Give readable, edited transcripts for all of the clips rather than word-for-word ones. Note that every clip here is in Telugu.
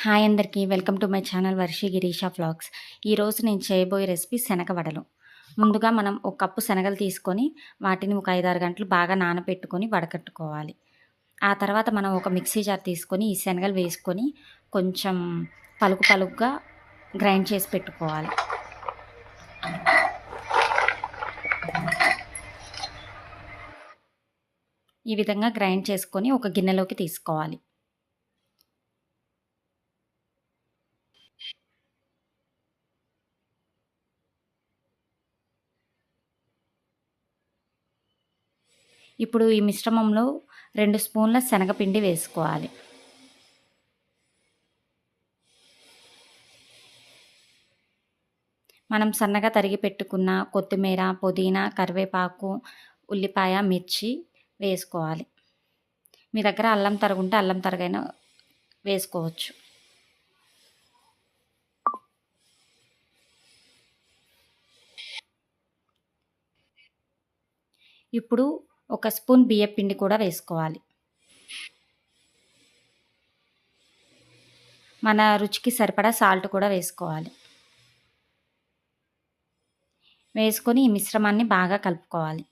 హాయ్ అందరికీ welcome to my channel Varshi Girisha vlogs. ఈరోజు నేను చేయబోయే రెసిపీ శనగ వడలు. ముందుగా మనం ఒక కప్పు శనగలు తీసుకొని వాటిని ఒక 5-6 గంటలు బాగా నానబెట్టుకొని వడకట్టుకోవాలి. ఆ తర్వాత మనం ఒక మిక్సీ జార్ తీసుకొని ఈ శనగలు వేసుకొని కొంచెం పలుకుగా గ్రైండ్ చేసి పెట్టుకోవాలి. ఈ విధంగా గ్రైండ్ చేసుకొని ఒక గిన్నెలోకి తీసుకోవాలి. ఇప్పుడు ఈ మిశ్రమంలో 2 స్పూన్ల శనగపిండి వేసుకోవాలి. మనం సన్నగా తరిగి పెట్టుకున్న కొత్తిమీర, పుదీనా, కరివేపాకు, ఉల్లిపాయ, మిర్చి వేసుకోవాలి. మీ దగ్గర అల్లం తరుగుంటే అల్లం తరుగైనా వేసుకోవచ్చు. ఇప్పుడు ఒక స్పూన్ బియ్యపిండి కూడా వేసుకోవాలి. మన రుచికి సరిపడా సాల్ట్ కూడా వేసుకోవాలి. వేసుకొని ఈ మిశ్రమాన్ని బాగా కలుపుకోవాలి.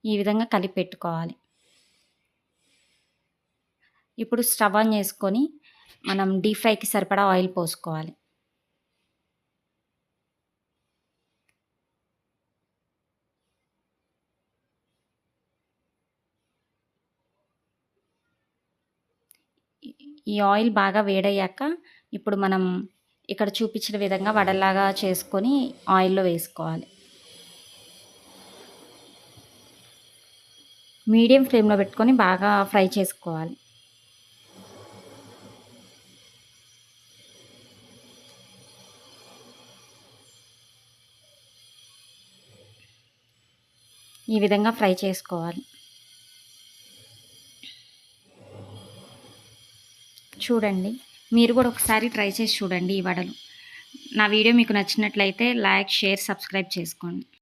ఈ విధంగా కలిపి పెట్టుకోవాలి. ఇప్పుడు స్టవ్ ఆన్ చేసుకొని మనం డీప్ ఫ్రైకి సరిపడా ఆయిల్ పోసుకోవాలి. ఈ ఆయిల్ బాగా వేడయ్యాక ఇప్పుడు మనం ఇక్కడ చూపించిన విధంగా వడలాగా చేసుకొని ఆయిల్లో వేసుకోవాలి. మీడియం ఫ్లేమ్లో పెట్టుకొని బాగా ఫ్రై చేసుకోవాలి. ఈ విధంగా ఫ్రై చేసుకోవాలి. చూడండి, మీరు కూడా ఒకసారి ట్రై చేసి చూడండి ఈ వడలు. నా వీడియో మీకు నచ్చినట్లయితే లైక్, షేర్, సబ్స్క్రైబ్ చేసుకోండి.